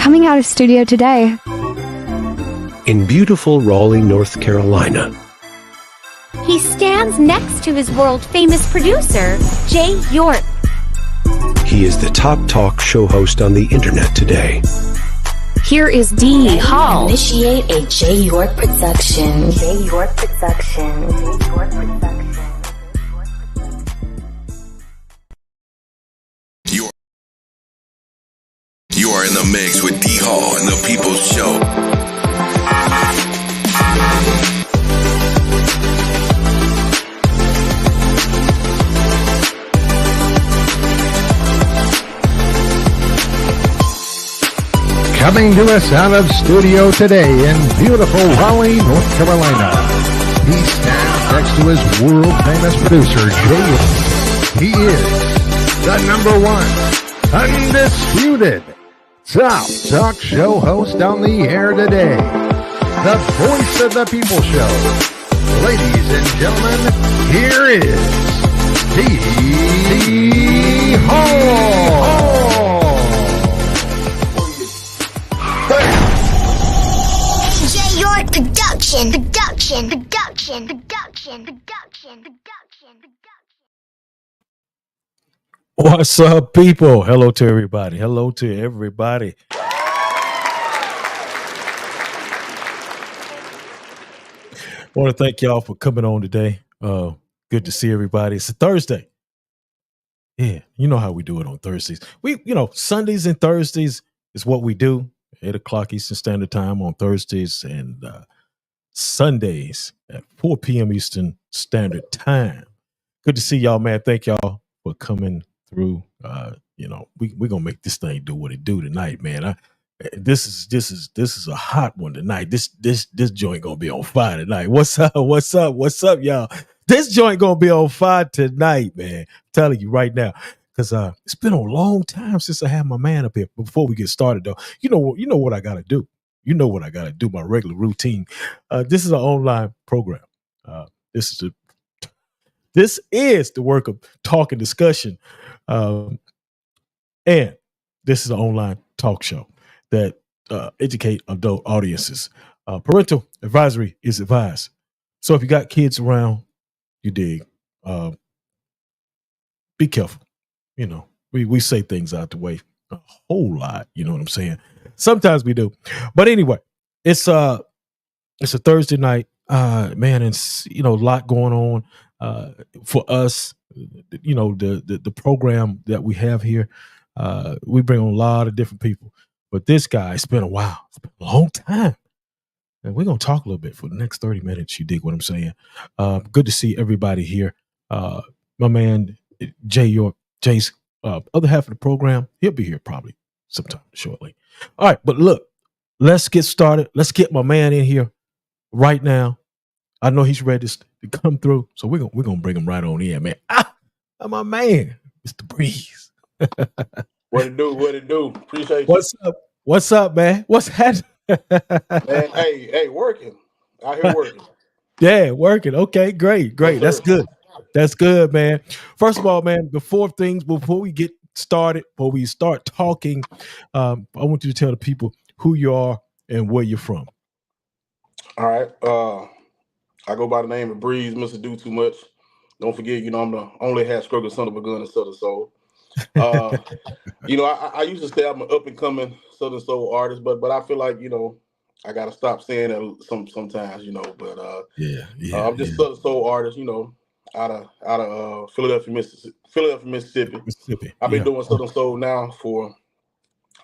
coming out of studio today. In beautiful Raleigh, North Carolina. He stands next to his world-famous producer, Jay York. He is the top talk show host on the internet today. Here is D.HALL. Initiate a Jay York production. Jay York production. Jay York production. You are in the mix with D.HALL and the People's Show. Coming to us out of studio today in beautiful Raleigh, North Carolina. He stands next to his world-famous producer, Jay York. He is the number one, undisputed, top talk show host on the air today. The voice of the people show. Ladies and gentlemen, here is D.HALL. Jay York production. What's up, people? Hello to everybody. Hello to everybody. I want to thank y'all for coming on today. Good to see everybody. It's a Thursday. Yeah, you know how we do it on Thursdays. Sundays and Thursdays is what we do. 8 o'clock Eastern Standard Time on Thursdays, and Sundays at 4 p.m. Eastern Standard Time. Good to see y'all, man. Thank y'all for coming through. We're gonna make this thing do what it do tonight, man. This is a hot one tonight. This joint gonna be on fire tonight. What's up, y'all? This joint gonna be on fire tonight, man. I'm telling you right now. Because it's been a long time since I had my man up here. But before we get started, though, you know what I got to do. You know what I got to do, my regular routine. This is an online program. This is the work of talk and discussion. And this is an online talk show that educate adult audiences. Parental advisory is advised. So if you got kids around, you dig, be careful. We say things out the way a whole lot. You know what I'm saying? Sometimes we do. But anyway, it's a Thursday night, man, and a lot going on for us. The program that we have here, we bring on a lot of different people. But this guy, it's been a while. It's been a long time. And we're going to talk a little bit for the next 30 minutes. You dig what I'm saying? Good to see everybody here. My man, Jay York. Jay's other half of the program, he'll be here probably sometime shortly. All right, but look, let's get started. Let's get my man in here right now. I know he's ready to come through, so we're gonna bring him right on in, man. My man, Mr. Breeze. What it do? Appreciate you. What's up, man? What's happening? Man, hey, working. Out here working. Yeah, working. Okay, great. That's good. That's good, man. First of all, man, before we get started, before we start talking, I want you to tell the people who you are and where you're from. All right. I go by the name of Breeze, Mr.Dotomuch. Don't forget, I'm the only half-struggling son of a gun in Southern Soul. I used to say I'm an up-and-coming Southern Soul artist, but I feel like, I got to stop saying that sometimes, but I'm just Southern Soul artist, out of Philadelphia, Mississippi. I've been doing Southern Soul now for a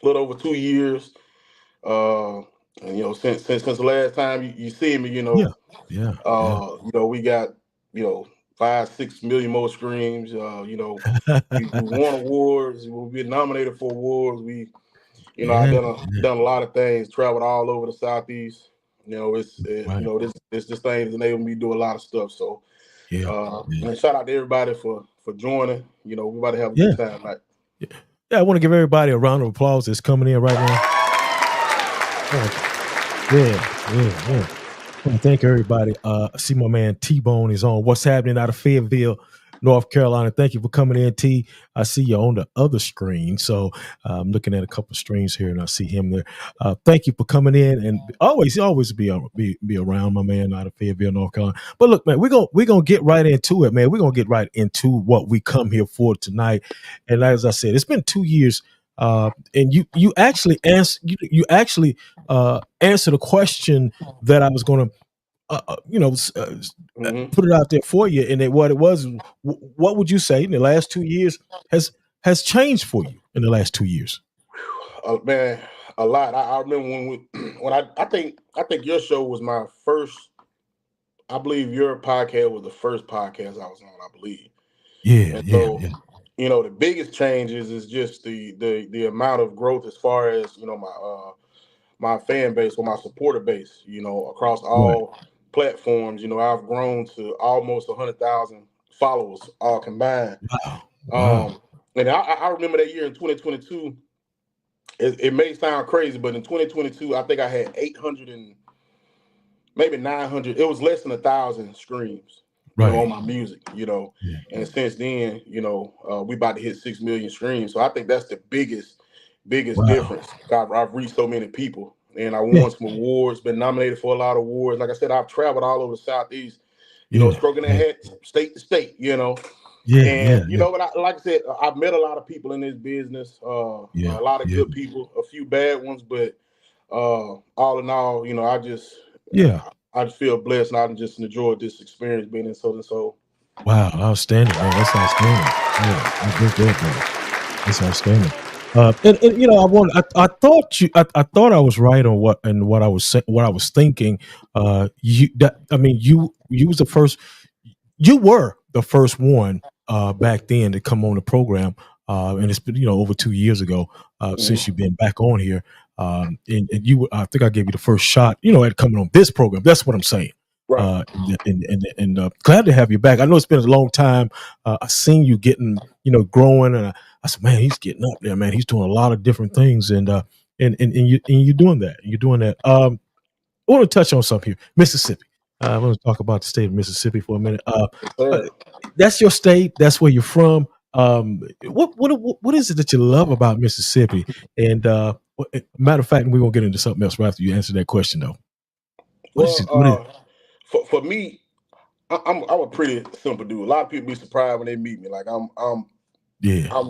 little over 2 years. And since the last time you see me, we got 5-6 million more streams. We won awards. We've been nominated for awards. I've done a lot of things. Traveled all over the Southeast. This thing has enabled me to do a lot of stuff. So. And shout out to everybody for joining. We're about to have a good time tonight. Yeah, I want to give everybody a round of applause that's coming in right now. I want to thank everybody. I see my man T-Bone is on. What's happening out of Fayetteville, North Carolina. Thank you for coming in, T. I see you on the other screen, so I'm looking at a couple of streams here, and I see him there. Thank you for coming in, and always be around, my man, out of Fayetteville, North Carolina. But look, man, we're gonna get right into it, man. We're gonna get right into what we come here for tonight. And as I said, it's been 2 years, and you actually answered a question that I was gonna put it out there for you. And what it was, what would you say in the last 2 years has changed for you in the last 2 years? Man, a lot. I remember when I think your show was my first. I believe your podcast was the first podcast I was on. I believe. Yeah, and so, the biggest changes is just the amount of growth as far as my fan base or my supporter base. Across all platforms. I've grown to almost 100,000 followers all combined. Wow. And I remember that year in 2022. It may sound crazy, but in 2022, I think I had 800 and maybe 900. It was less than 1,000 streams on my music. And since then, we about to hit 6 million streams. So I think that's the biggest difference. I've reached so many people. And I won some awards, been nominated for a lot of awards. Like I said, I've traveled all over the Southeast, stroking that head state to state, but like I said, I've met a lot of people in this business, a lot of good people, a few bad ones, but all in all, I just feel blessed, and I just enjoyed this experience being in Southern Soul. Wow, outstanding, man. That's outstanding. Yeah, that's good, man. That's outstanding. I thought I was right on what I was thinking. You was the first. You were the first one back then to come on the program, and it's been over 2 years ago since you've been back on here. And you, I think I gave you the first shot, at coming on this program. That's what I'm saying. Right. And glad to have you back. I know it's been a long time. I've seen you getting, growing, and I said, man, he's getting up there, man. He's doing a lot of different things, and you're doing that. You're doing that. I want to touch on something here, Mississippi. I want to talk about the state of Mississippi for a minute. That's your state. That's where you're from. What is it that you love about Mississippi? And matter of fact, we're gonna get into something else right after you answer that question, though. For me, I'm a pretty simple dude. A lot of people be surprised when they meet me. Like I'm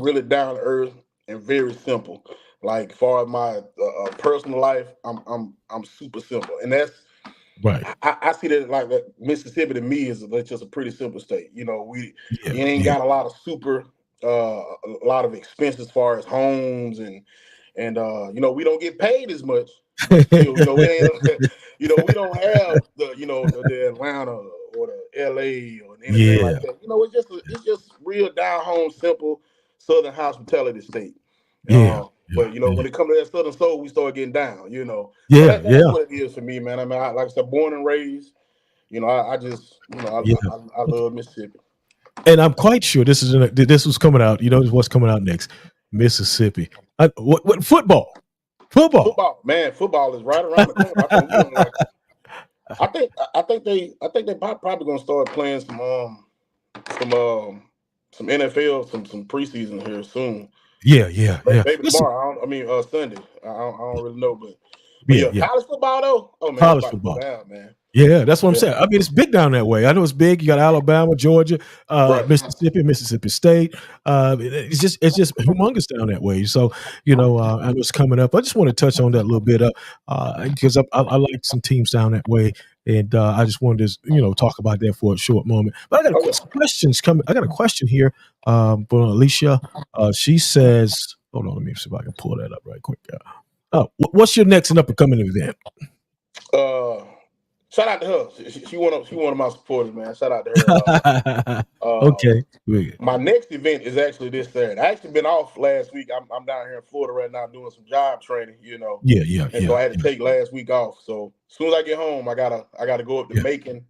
really down to earth and very simple. Like far as my personal life, I'm super simple, and that's right. I see that like that Mississippi to me is just a pretty simple state. We ain't got a lot of a lot of expenses as far as homes and we don't get paid as much. Still, we don't have the Atlanta or the LA or anything like that. It's just real down home, simple Southern hospitality state. But when it comes to that Southern soul, we start getting down. That's what it is for me, man. I mean, like I said, born and raised. I just I love Mississippi. And I'm quite sure this was coming out. What's coming out next? Mississippi. What football? Football, man. Football is right around the corner. I think they probably gonna start playing some NFL, some preseason here soon. Maybe tomorrow. Sunday. I don't really know, but college football though. Oh man, college football, down, man. Yeah, that's what I'm saying. I mean, it's big down that way. I know it's big. You got Alabama, Georgia, Mississippi State. It's just humongous down that way. So, I was coming up. I just want to touch on that a little bit because I like some teams down that way, and I just wanted to talk about that for a short moment. But I got some questions coming. I got a question here from Alicia. She says, "Hold on, let me see if I can pull that up right quick." What's your next and up and coming event? Shout out to her. She one of my supporters, man. Shout out to her. Okay. My next event is actually this Saturday. I actually been off last week. I'm down here in Florida right now doing some job training. So I had to take last week off. So as soon as I get home, I gotta go up to Macon,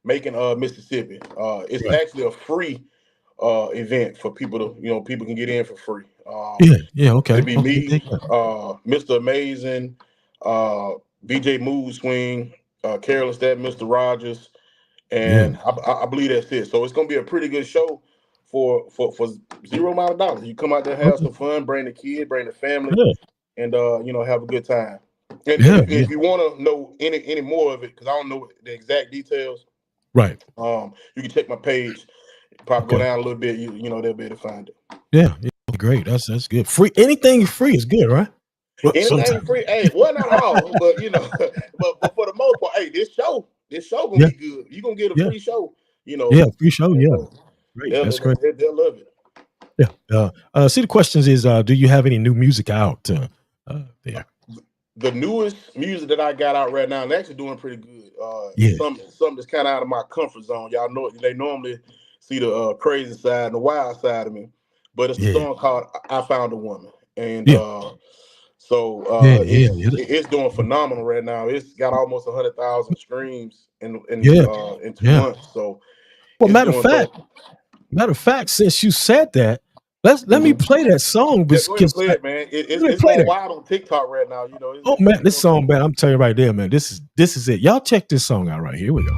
Mississippi. It's actually a free event for people to people can get in for free. Okay. It'd be me, Mr. Amazing, BJ Mood Swing. Carolyn Stat, Mr. Rogers, and I believe that's it. So it's gonna be a pretty good show. for zero amount of dollars. You come out there, have some fun, bring the kid, bring the family, and have a good time. And if you want to know any more of it, because I don't know the exact details, right? You can check my page. Probably go down a little bit. They'll be able to find it. Yeah, great. That's good. Free, anything free is good, right? Well, anything free. Hey, well, not all, but but for the most part, hey, this show gonna be good. You gonna get a free show. Yeah, free show. Great. That's great. They'll love it. Yeah. See, the questions is, do you have any new music out there? The newest music that I got out right now, and actually doing pretty good. Something that's kind of out of my comfort zone. Y'all know they normally see the crazy side and the wild side of me, but it's a song called "I Found a Woman," and it's doing phenomenal right now. It's got almost 100,000 streams in 2 months. So, well, matter of fact, since you said that, let me play that song. Go ahead and play it, man. It's going wild on TikTok right now. Oh man, this song, man, I'm telling you right there, man. This is it. Y'all check this song out right here. Here we go.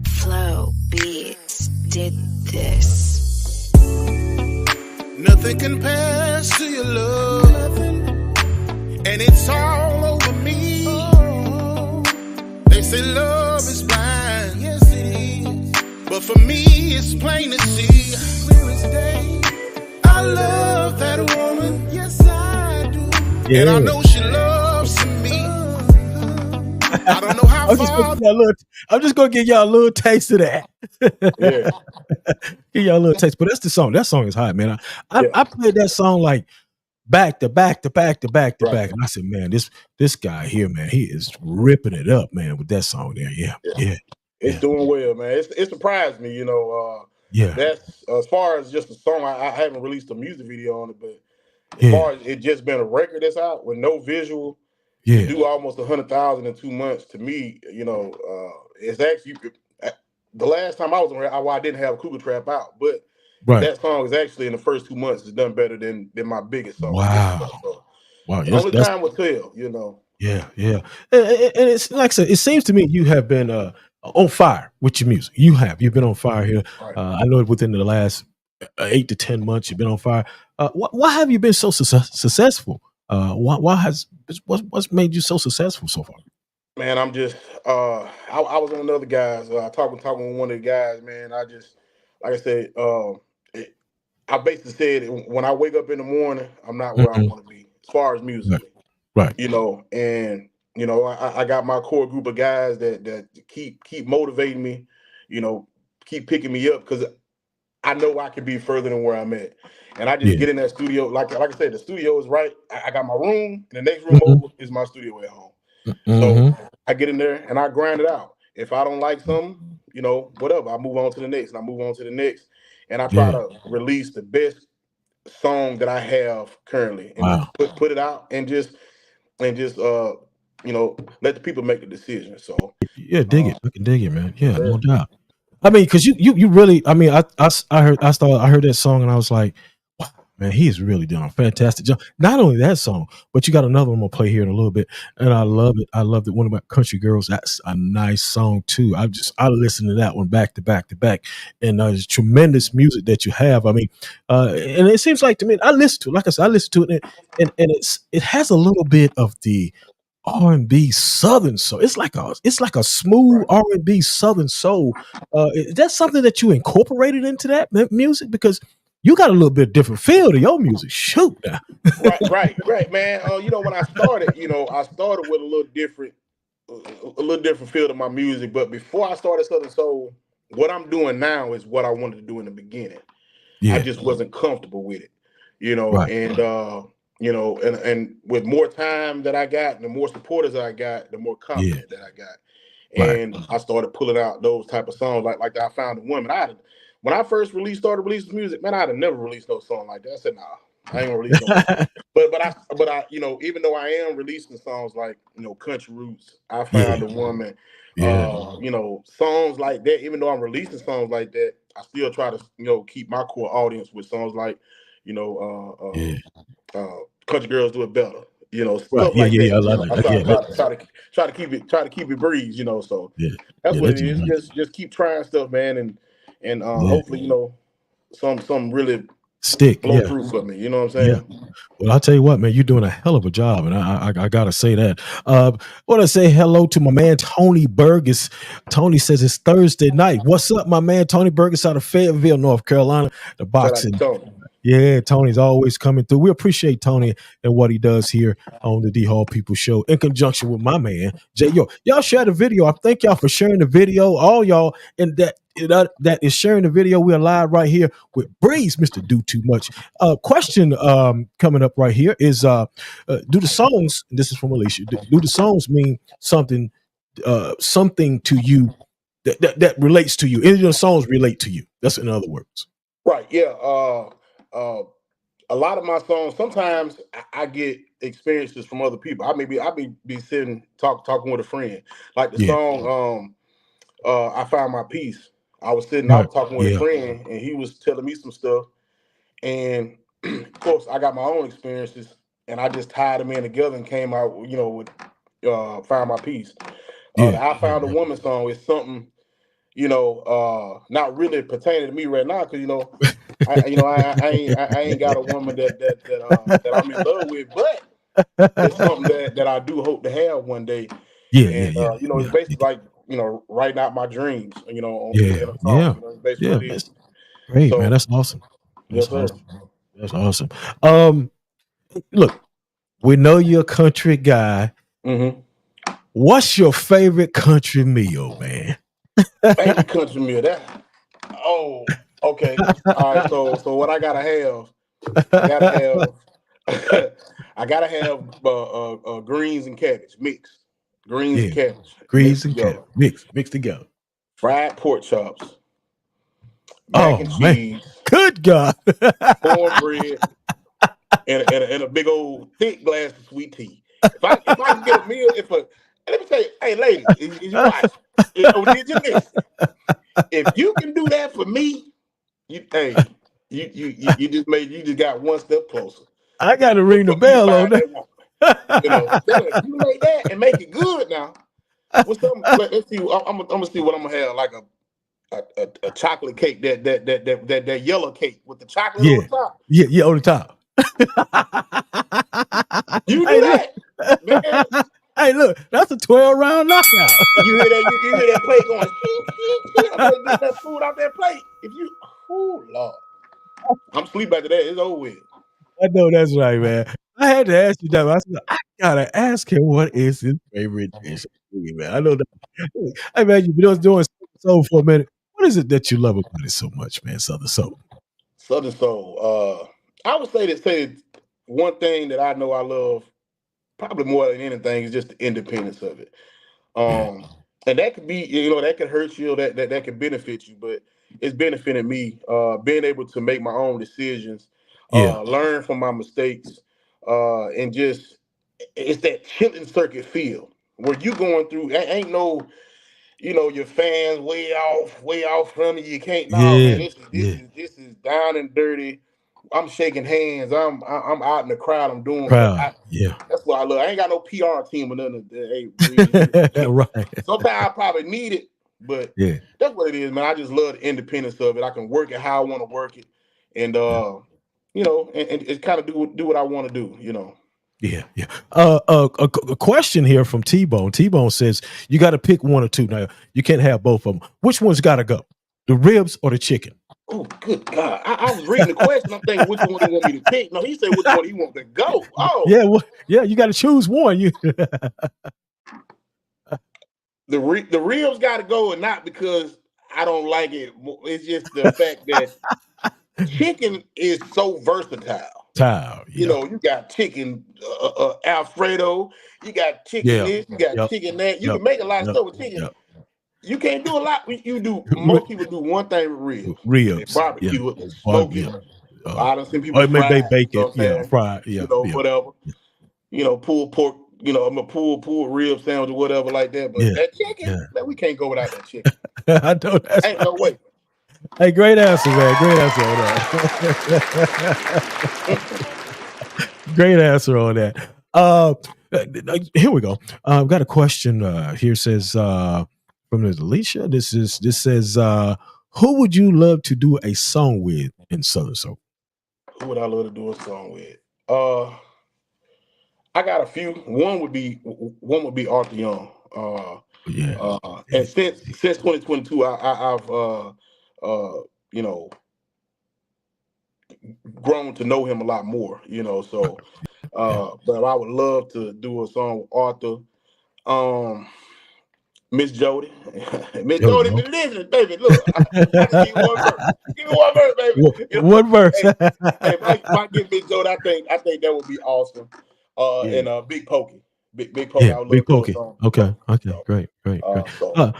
Flow Beats did this. Nothing compares to your love, and it's all over me. They say love is blind, yes it is, but for me it's plain to see. Clear as day, I love that woman, yes I do, and I know she loves me. I don't know how I'm just gonna give y'all a little taste of that. Give y'all a little taste, but that's the song. That song is hot, man. I played that song like back to back, and I said, man, this guy here, man, he is ripping it up, man, with that song there. Yeah. It's doing well, man. It surprised me, That's as far as just a song. I haven't released a music video on it, but as far as it just been a record that's out with no visual. To do almost 100,000 in 2 months, to me, it's actually the last time I was on here. I didn't have Cougar Trap out, but that song is actually in the first 2 months has done better than my biggest song. Wow. Only time will tell, Yeah. And it's like I said, it seems to me you have been on fire with your music. You've been on fire here. Right. I know within the last 8 to 10 months you've been on fire. Why have you been so successful? What's made you so successful so far? Man, I'm just I was on the other guys talking with one of the guys, man. I just, like I said, I basically said when I wake up in the morning, I'm not where I want to be as far as musically, right? And I got my core group of guys that keep motivating me, keep picking me up because I know I can be further than where I'm at. And I just get in that studio. Like I said, the studio is right. I got my room, and the next room over is my studio at home. So I get in there and I grind it out. If I don't like something, whatever, I move on to the next, and I move on to the next. And I try to release the best song that I have currently and put it out and just let the people make the decision. So dig it. I can dig it, man. Yeah, no doubt. I mean, because you really, I mean, I heard that song and I was like, wow, man, he is really doing a fantastic job. Not only that song, but you got another one I'm gonna play here in a little bit, and I love it. I love it. One about Country Girls. That's a nice song too. I listened to that one back to back, and there's tremendous music that you have. I mean, and it seems like to me, I listen to it. Like I said, I listen to it, and it has a little bit of the R&B Southern soul. It's like a smooth R&B Southern soul. Is that something that you incorporated into that music? Because you got a little bit different feel to your music. Shoot, now. right, man. When I started, I started with a little different feel to my music. But before I started Southern Soul, what I'm doing now is what I wanted to do in the beginning. I just wasn't comfortable with it, and with more time that I got, and the more supporters that I got, the more confident that I got. And I started pulling out those type of songs like I Found a Woman. When I first started releasing music, man, I'd have never released no song like that. I said, nah, I ain't gonna release no but I even though I am releasing songs like, Country Roots, I Found a Woman, songs like that, even though I'm releasing songs like that, I still try to, keep my core audience with songs like, Country Girls Do It Better. Stuff like that. I try to keep it breeze, So that's what it is. Just keep trying stuff, man, and hopefully, some really blow through for me. You know what I'm saying? Yeah. Well, I'll tell you what, man, you're doing a hell of a job, and I gotta say that. I want to say hello to my man Tony Burgess. Tony says it's Thursday night. What's up, my man Tony Burgess out of Fayetteville, North Carolina? The boxing. Yeah, Tony's always coming through. We appreciate Tony and what he does here on the D.HALL People Show in conjunction with my man, Jay York. Y'all share the video. I thank y'all for sharing the video. All y'all and that is sharing the video. We are live right here with Breeze, Mr.Dotomuch. Question coming up right here is do the songs, and this is from Alicia, do the songs mean something to you that relates to you? Any of the songs relate to you? That's in other words. Right, yeah. A lot of my songs, sometimes I get experiences from other people. I be sitting talking with a friend. Like the song I Found My Peace. I was talking with a friend, and he was telling me some stuff. And of course, I got my own experiences, and I just tied them in together and came out, with Found My Peace. The I Found a Woman song is something, not really pertaining to me right now, because I ain't got a woman that I'm in love with, but it's something that I do hope to have one day. It's basically like writing out my dreams. In a song, basically that's great, so, man. That's awesome. That's awesome. Look, we know you're a country guy. Mm-hmm. What's your favorite country meal, man? Favorite country meal? Okay. All right. So what I gotta have greens and cabbage mixed. Greens and cabbage. Greens and cabbage mixed together. Fried pork chops. Mac and cheese. Good God. Cornbread and a big old thick glass of sweet tea. If I can get a meal, let me tell you, hey lady, is you watch? Did you listen? If you can do that for me, you just got one step closer. I gotta ring the bell on that. You make that and make it good now. Let's see. I'm gonna see what I'm gonna have, like a chocolate cake, that yellow cake with the chocolate on the top. Yeah, on the top. You do that, man. Hey, look, that's a 12-round knockout. You hear that? You hear that plate going? I'm gonna get that food out that plate. Lord, I'm sleep after that. It's over with. I know that's right, man. I had to ask you that. I said, I gotta ask him what is his favorite dish, man. I know that. Hey, man, you've been doing soul for a minute. What is it that you love about it so much, man? Southern Soul. Southern Soul. I would say one thing that I know I love probably more than anything is just the independence of it. And that could be, that could hurt you, that could benefit you, but it's benefiting me, being able to make my own decisions, learn from my mistakes, and just, it's that chilling circuit feel where you going through, ain't no, your fans way off from you. You can't, man, this is down and dirty. I'm shaking hands. I'm out in the crowd. I'm doing that's what I love. I ain't got no PR team or nothing. Hey, right. Sometimes I probably need it, but that's what it is, man. I just love the independence of it. I can work it how I want to work it, and and kind of do what I want to do. Yeah. A question here from T-Bone. T-Bone says you got to pick one or two. Now you can't have both of them. Which one's got to go? The ribs or the chicken? Oh, good God. I was reading the question. I'm thinking which one he want me to pick. No, he said which one he want to go. Oh. Yeah, you got to choose one. The ribs got to go, and not because I don't like it. It's just the fact that chicken is so versatile. You got chicken Alfredo. You got chicken this. You got chicken that. You can make a lot of stuff with chicken. You can't do a lot. Most people do one thing with ribs. They barbecue it, smoke it. I don't see people they bake it, fry, whatever. Pulled pork. I'm a pulled rib sandwich or whatever like that. But that chicken, man, we can't go without that chicken. I know that's ain't no way. Hey, great answer, man. Great answer on that. Great answer on that. Here we go. I've got a question here. Says from Alicia. This says who would you love to do a song with in Southern Soul? Who would I love to do a song with? I got a few. One would be Arthur Young. And since 2022, I've you know, grown to know him a lot more. You know, so but I would love to do a song with Arthur. Miss Jody. Miss Jody been listening, baby. Look, I just need one verse. Give me one verse, baby. One verse. Hey, if I get Miss Jody, I think that would be awesome. And Big Pokey. Big Pokey. I would love Big to do a Pokey. song. Okay. Great. Yeah.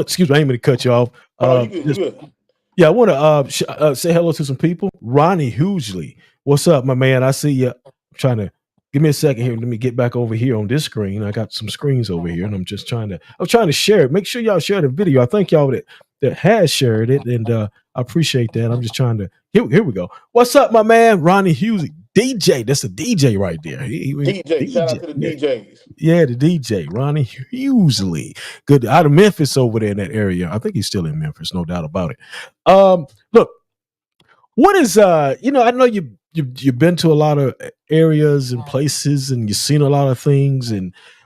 Excuse me, I ain't mean to cut you off. You good. Yeah, I want to say hello to some people. Ronnie Hughley, what's up, my man? I see you. I'm trying to give me a second here. Let me get back over here on this screen. I got some screens over here, and I'm trying to share it. Make sure y'all share the video. I thank y'all that has shared it, and I appreciate that. I'm just trying to. Here we go. What's up, my man? Ronnie Hughley, DJ. That's a DJ right there. DJ. Shout out to the DJs. Yeah, the DJ, Ronnie Hughley. Good out of Memphis over there in that area. I think he's still in Memphis, no doubt about it. Look, what is I know you've been to a lot of areas and places and you've seen a lot of things,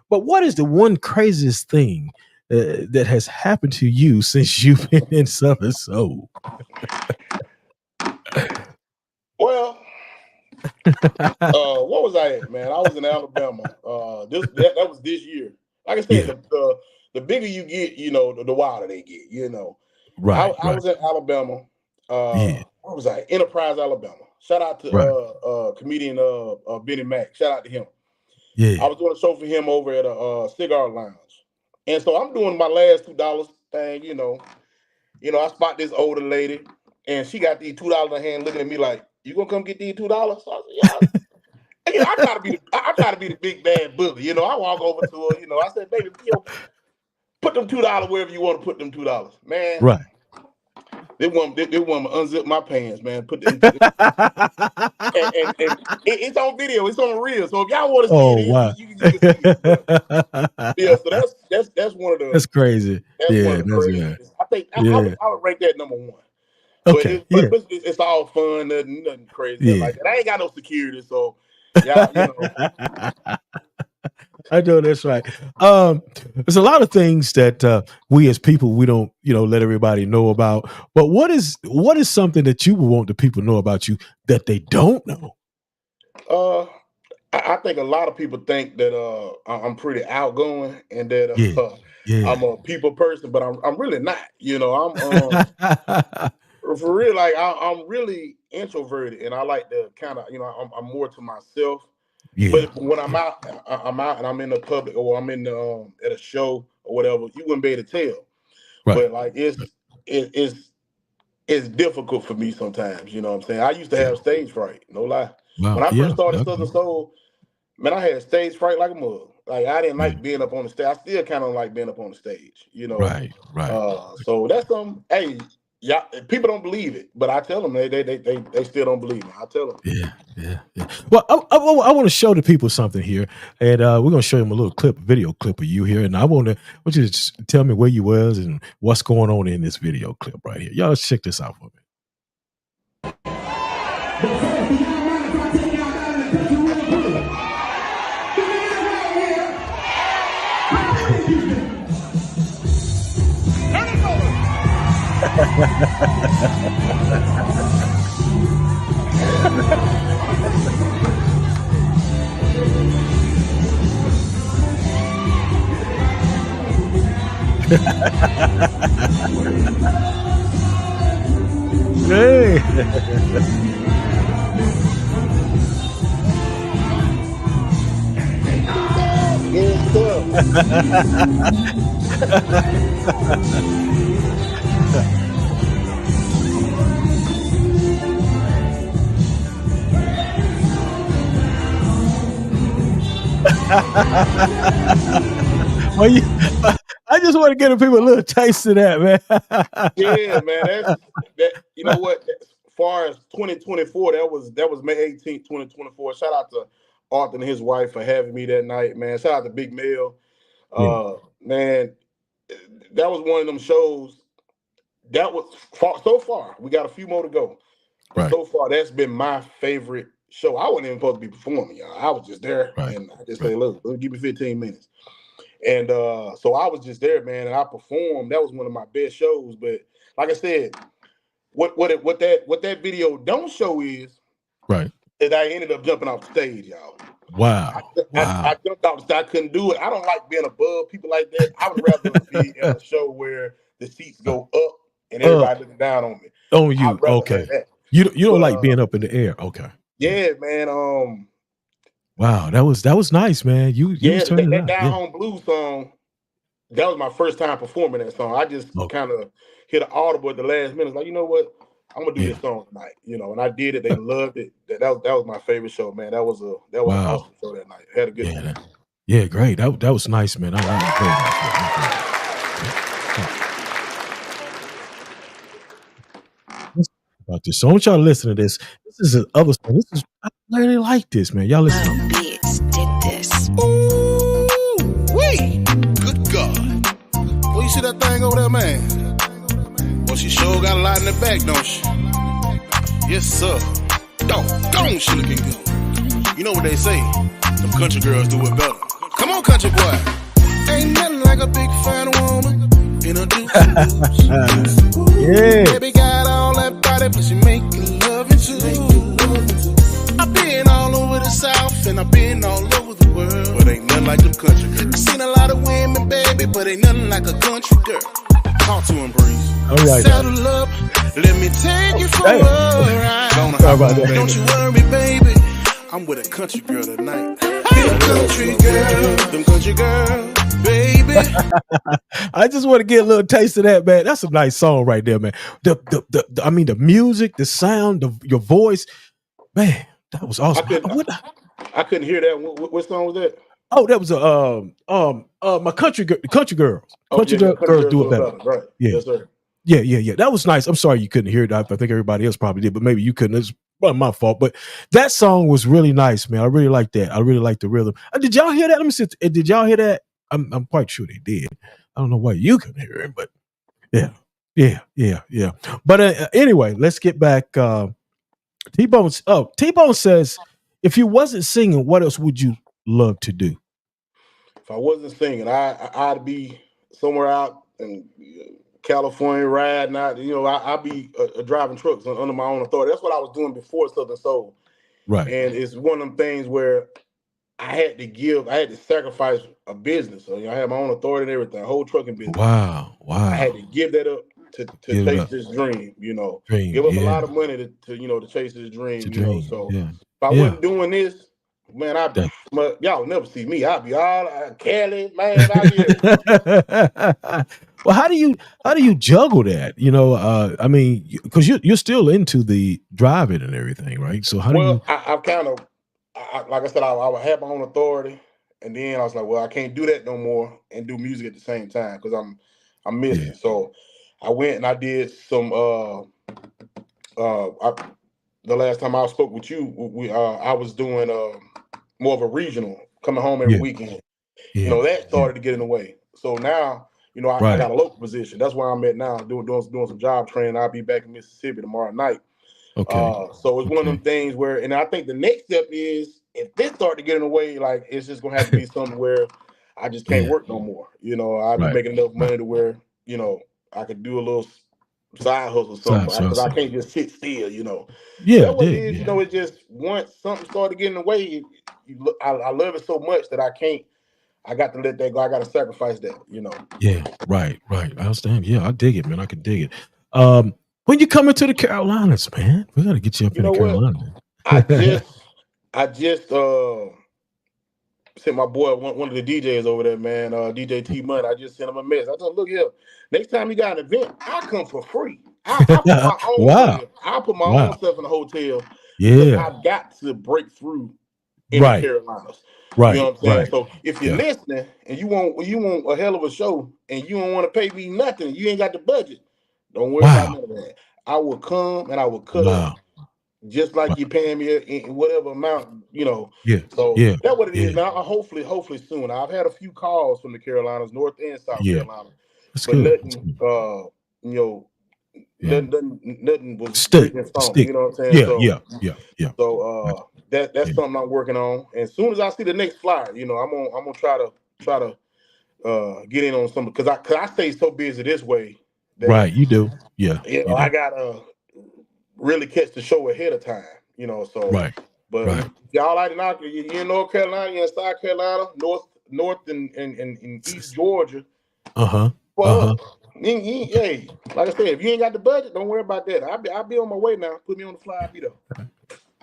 but what is the one craziest thing that has happened to you since you've been in Southern Soul? Well, what was I at, man? I was in Alabama. That was this year. Like I said, the bigger you get, the wilder they get. Right. I was in Alabama. Where was I? Enterprise, Alabama. Shout out to comedian Benny Mac. Shout out to him. Yeah. I was doing a show for him over at a cigar lounge, and so I'm doing my last $2 thing. I spot this older lady, and she got these $2 in her hand, looking at me like, "You gonna come get these $2?" So I said, "Yeah." I try to be the big bad bully. I walk over to her. I said, "Baby, put them $2 wherever you want to put them $2." Man, right. They want me unzip my pants, man. Put them, and it's on video. It's on reel. So if y'all want to see it, you can see it. Yeah, so that's one of the. That's crazy. That's one of the craziest. I think I would rank that number one. Okay. But it's all fun, nothing crazy like that. I ain't got no security, so I know that's right. There's a lot of things that we as people we don't let everybody know about. But what is something that you would want the people to know about you that they don't know? I think a lot of people think that I'm pretty outgoing and that I'm a people person, but I'm really not. I'm for real. Like I'm really introverted, and I like to kind of I'm more to myself. Yeah. But when I'm out and I'm in the public or I'm in the at a show or whatever, you wouldn't be able to tell. Right. But like it's difficult for me sometimes. You know what I'm saying? I used to have stage fright, no lie. Wow. When I first started Southern Soul, man, I had stage fright like a mug. Like I didn't like being up on the stage. I still kind of like being up on the stage. Right. So that's something. Hey. Yeah, people don't believe it, but I tell them they still don't believe me. I tell them. Yeah. Well, I want to show the people something here, and we're going to show them a little video clip of you here, and I want you to just tell me where you was and what's going on in this video clip right here. Y'all check this out for me. Hey. Well, I just want to give people a little taste of that, man. Yeah, man. You know what? As far as 2024, that was May 18th, 2024. Shout out to Arthur and his wife for having me that night, man. Shout out to Big Mel. Man, that was one of them shows. That was so far. We got a few more to go. But so far, that's been my favorite show. I wasn't even supposed to be performing, y'all. I was just there, and I just say, look, give me 15 minutes. And so I was just there, man, and I performed. That was one of my best shows. But like I said, what that video don't show is that I ended up jumping off the stage, y'all. Wow. I jumped off the stage. I couldn't do it. I don't like being above people like that. I would rather be in a show where the seats go up and everybody looking down on me. On you, okay. You don't like being up in the air, okay. Yeah, man. Wow, that was nice, man. You was turning that Down Home Blues song. That was my first time performing that song. I just kind of hit an audible at the last minute. Like, you know what? I'm gonna do this song tonight. You know, and I did it. They loved it. That was my favorite show, man. That was an awesome show that night. Had a good time. Yeah, great. That was nice, man. I about this. So I want y'all to listen to this. This is the other song. I really like this, man. Y'all listen. Beats did this. Ooh, wee. Good God. Well, you see that thing over there, man? Well, she sure got a lot in the back, don't she? Yes, sir. Don't she looking good. You know what they say? Them country girls do it better. Come on, country boy. Ain't nothing like a big fine woman in a deuce. Yeah. Baby got all that body, but she making love too. I've been all over the South and I've been all over the world, but ain't nothing like them country girls. Seen a lot of women, baby, but ain't nothing like a country girl. Talk to him, Breeze. All right. Settle up, let me take you for a ride. Don't you worry, baby, I'm with a country girl tonight. Them country girl, baby. I just want to get a little taste of that, man. That's a nice song right there, man. The music, the sound, your voice, man, that was awesome. I couldn't hear that. What song was that? Oh, that was my country girls. Country girls do it better. Right. Yeah. Yes, sir. Yeah. That was nice. I'm sorry you couldn't hear it. I think everybody else probably did, but maybe you couldn't. It's not my fault. But that song was really nice, man. I really like that. I really like the rhythm. Did y'all hear that? Let me see. Did y'all hear that? I'm quite sure they did. I don't know why you couldn't hear it, but yeah. But anyway, let's get back. T-Bone says, if you wasn't singing, what else would you love to do? If I wasn't singing, I'd be somewhere out in California riding out. You know, I'd be driving trucks under my own authority. That's what I was doing before Southern Soul. Right. And it's one of them things where I had to sacrifice a business. So, you know, I had my own authority and everything, a whole trucking business. Wow. I had to give that up to chase this dream, you know. Give up a lot of money to chase this dream, know. So if I wasn't doing this, man, y'all never see me. I'd be all Cali, man, out here. Well, how do you juggle that? You know, I mean, because you're still into the driving and everything, right? So how do you? I've kind of, like I said, I would have my own authority, and then I was like, well, I can't do that no more and do music at the same time because I'm missing. Yeah. So I went and I did some. The last time I spoke with you, I was doing more of a regional, coming home every weekend. You know, that started to get in the way. So now, you know, I got a local position. That's where I'm at now, doing some job training. I'll be back in Mississippi tomorrow night. Okay. So it's one of them things where, and I think the next step is, if this start to get in the way, like, it's just gonna have to be something where I just can't work no more. You know, I'll be making enough money to where, you know, I could do a little side hustle or something, because I can't just sit still, you know. Yeah, what it is, you know, it just once something started getting in the way, I love it so much that I got to let that go. I got to sacrifice that, you know. Yeah, right. I understand. Yeah, I dig it, man. I can dig it. When you coming to the Carolinas, man, we got to get you up in the Carolinas. I just sent my boy, one of the DJs over there, man, DJ T Money. I just sent him a message. I told him, look here, next time you got an event, I come for free. I put my own money. I put my own stuff in the hotel. Yeah, I've got to break through in the Carolinas. Right. You know what I'm saying? Right. So if you're listening and you want a hell of a show and you don't want to pay me nothing, you ain't got the budget, don't worry about none of that. I will come and I will cut up just like you paying me in whatever amount, Yeah. So Yeah. that's what it is. Yeah. Now, hopefully soon. I've had a few calls from the Carolinas, North and South Yeah. Carolina, That's but good. nothing, Yeah. nothing was Stick. written in stone. Stick. You know what I'm saying? Yeah. So, Yeah. that's Yeah. something I'm working on. And as soon as I see the next flyer, I'm gonna try to get in on some because I stay so busy this way that Right. You do. Yeah. You I do. gotta really catch the show ahead of time. So Right. but Right. if y'all like to knock you in North Carolina, you in South Carolina, North and East Georgia. Well, hey, like I said, if you ain't got the budget, don't worry about that. I'll be on my way now. Put me on the fly, I'll be there.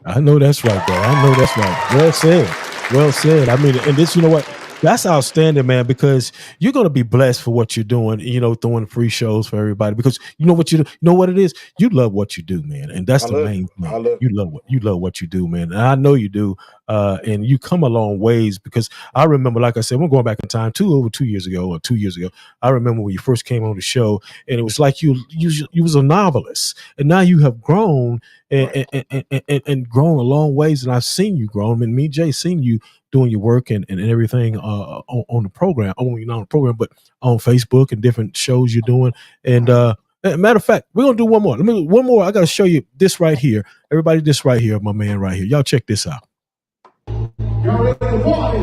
I know that's right, bro. I know that's right. Well said. Well said. I mean, and this, you know what? That's outstanding, man, because you're going to be blessed for what you're doing, throwing free shows for everybody, because you know what it is? You love what you do, man. And that's the main thing. You love what you do, man. And I know you do. And you come a long ways, because I remember, like I said, we're going back in time over 2 years ago. I remember when you first came on the show, and it was like you was a novelist, and now you have grown and grown a long ways. And I've seen you grow. I mean, me, Jay, seen you doing your work and everything on the program, not on the program, but on Facebook and different shows you're doing. And matter of fact, we're gonna do one more. One more. I gotta show you this right here. Everybody, this right here, my man right here. Y'all check this out. Y'all ready to party? I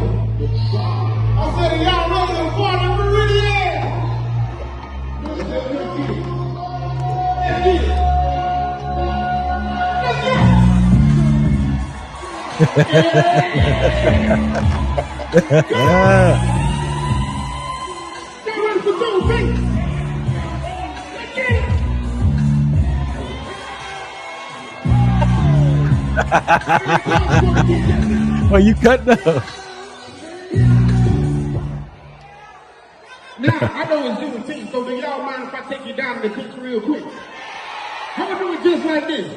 said, y'all ready to party? We really Well, you cut up. Now, I know it's Juneteenth, so do y'all mind if I take you down in the country real quick? How about do it just like this?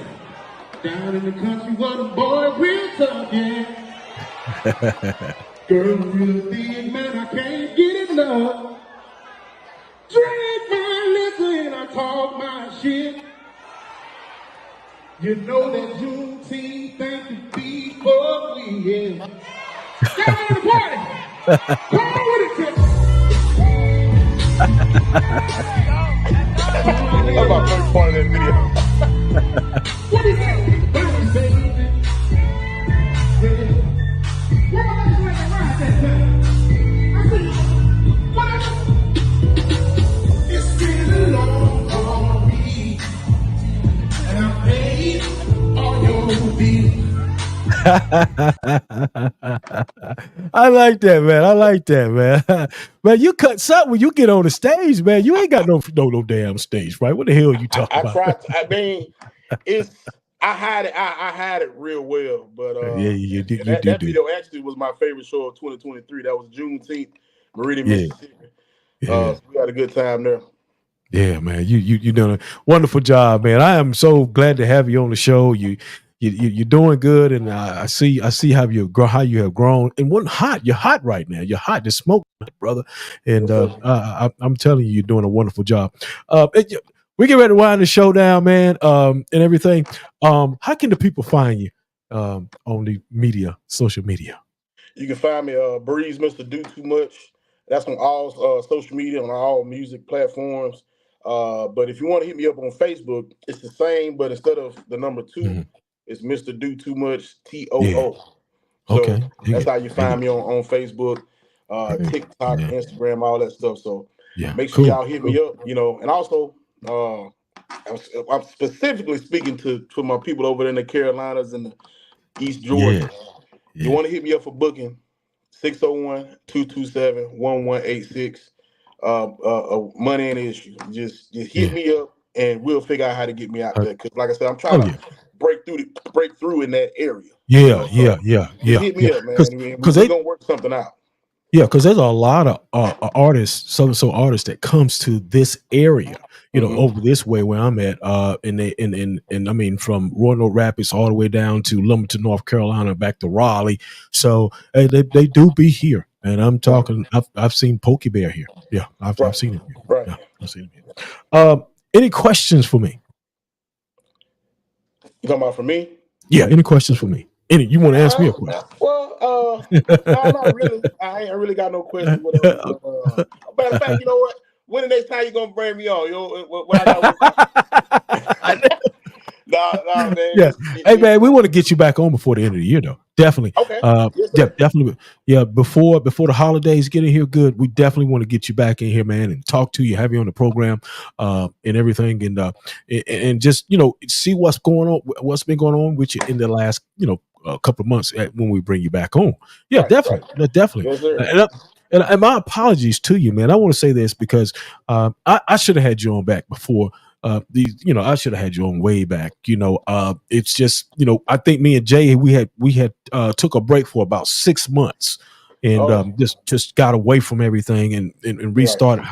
Down in the country where the boys real tough, yeah. Girl, real thin, man, I can't get enough. Drink my liquor and I talk my shit. You know that Juneteenth thing could be for me, yeah. Y'all ready to party? Come on with it, Chris. That's my favorite part of that video. What is that? Bounce, baby. Yeah. What am I like to ride that time? I said, what? It's been a long, long week, and I paid all your bills. I like that, man. Man, you cut something when you get on the stage, man. You ain't got no damn stage, right? What the hell are you talking about? I mean, I hide it real well, but you do. That video actually was my favorite show of 2023. That was Juneteenth, Meridian, Mississippi. So we had a good time there. Yeah, man. You done a wonderful job, man. I am so glad to have you on the show. You're doing good, and I see how you have grown. And you're hot right now. You're hot. The smoke, brother. And I'm telling you, you're doing a wonderful job. We get ready to wind the show down, man. And everything. How can the people find you on the social media? You can find me Breeze Mr.Dotomuch. That's on all social media, on all music platforms. But if you want to hit me up on Facebook, it's the same, but instead of the number 2, it's Mr.Dotomuch, TOO. So that's how you find me on Facebook, TikTok, Instagram, all that stuff. So make sure y'all hit me up, and also I'm specifically speaking to my people over there in the Carolinas and the East Georgia. You want to hit me up for booking, 601-227-1186. Money ain't an issue. Just hit me up and we'll figure out how to get me out there. Because like I said, I'm trying to break through in that area. Hit me up, man. Because we're gonna work something out. Yeah, because there's a lot of artists, so artists that comes to this area, over this way where I'm at, and I mean from Roanoke Rapids all the way down to Lumberton, North Carolina, back to Raleigh. So they do be here, and I'm talking. I've seen Pokey Bear here. Yeah, I've seen him here. Right, yeah, I've seen him here. Any questions for me? You talking about for me? Yeah. Any questions for me? You want to ask me a question? Well, no, not really. I ain't really got no questions. Matter of fact, you know what? When the next time you gonna bring me on? What I got? Nah, man. Yeah. Hey, man, we want to get you back on before the end of the year, though. Definitely. Okay. Yeah, definitely. Yeah, before the holidays get in here good, we definitely want to get you back in here, man, and talk to you, have you on the program, and everything, and just see what's going on, what's been going on with you in the last a couple of months when we bring you back on. Yeah, definitely. Right. Definitely. Yes, and my apologies to you, man. I want to say this because I should have had you on back before. I should have had you on way back. It's just, I think me and Jay, we had took a break for about 6 months and just got away from everything and restarted,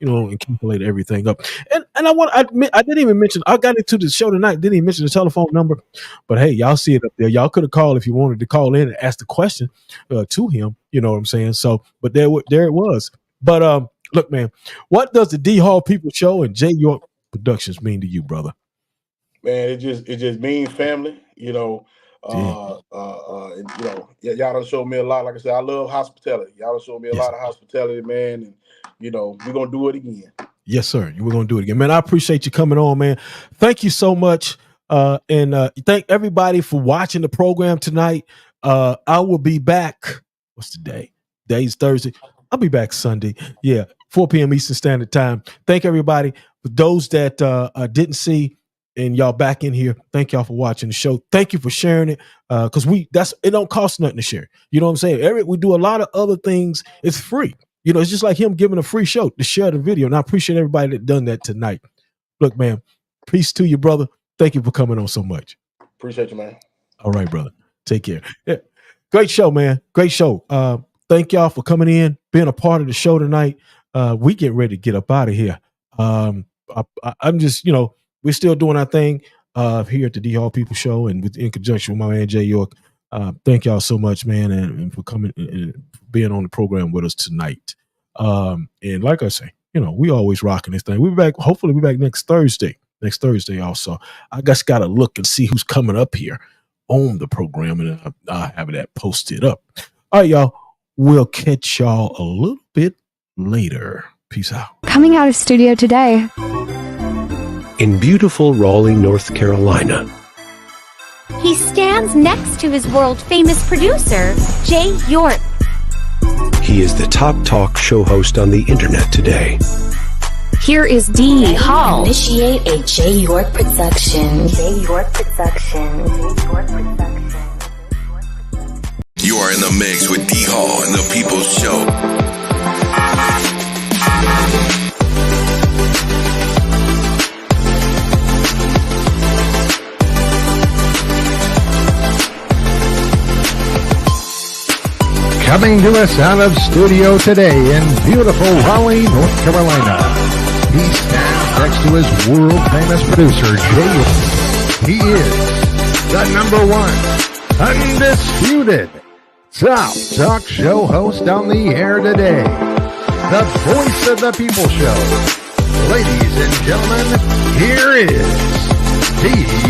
and calculated everything up. And I didn't even mention, I got into the show tonight, didn't even mention the telephone number, but hey, y'all see it up there. Y'all could have called if you wanted to call in and ask the question to him. You know what I'm saying? So, but there it was. But look, man, what does the D.HALL People Show and J. York Productions mean to you, brother? Man, it just means family. Y'all done showed me a lot. Like I said, I love hospitality. Y'all done showed me a lot of hospitality, man. And we're gonna do it again. Yes, sir. We're gonna do it again, man. I appreciate you coming on, man. Thank you so much, and thank everybody for watching the program tonight. I will be back. What's the day? Today's Thursday. I'll be back Sunday. Yeah, 4 p.m. Eastern Standard Time. Thank everybody. For those that didn't see and y'all back in here, thank y'all for watching the show. Thank you for sharing it because it don't cost nothing to share. You know what I'm saying? We do a lot of other things. It's free. It's just like him giving a free show to share the video. And I appreciate everybody that done that tonight. Look, man, peace to you, brother. Thank you for coming on so much. Appreciate you, man. All right, brother. Take care. Yeah. Great show, man. Great show. Thank y'all for coming in, being a part of the show tonight. We get ready to get up out of here. I'm just, we're still doing our thing here at the D.HALL People Show and in conjunction with my man Jay York. Thank y'all so much, man, and for coming and being on the program with us tonight. And like I say, we always rocking this thing. We'll be back. Hopefully, we'll be back next Thursday. Also, I just got to look and see who's coming up here on the program, and I'll have that posted up. All right, y'all. We'll catch y'all a little bit later. Peace out. Coming out of studio today. In beautiful Raleigh, North Carolina. He stands next to his world-famous producer, Jay York. He is the top talk show host on the internet today. Here is D.HALL. Initiate a Jay York production. Jay York production. Jay York production. You are in the mix with D.HALL and the People's Show. Coming to us out of studio today in beautiful Raleigh, North Carolina. He stands next to his world-famous producer, Jay York. He is the #1 undisputed top talk show host on the air today. The voice of the people show. Ladies and gentlemen, here is D.HALL.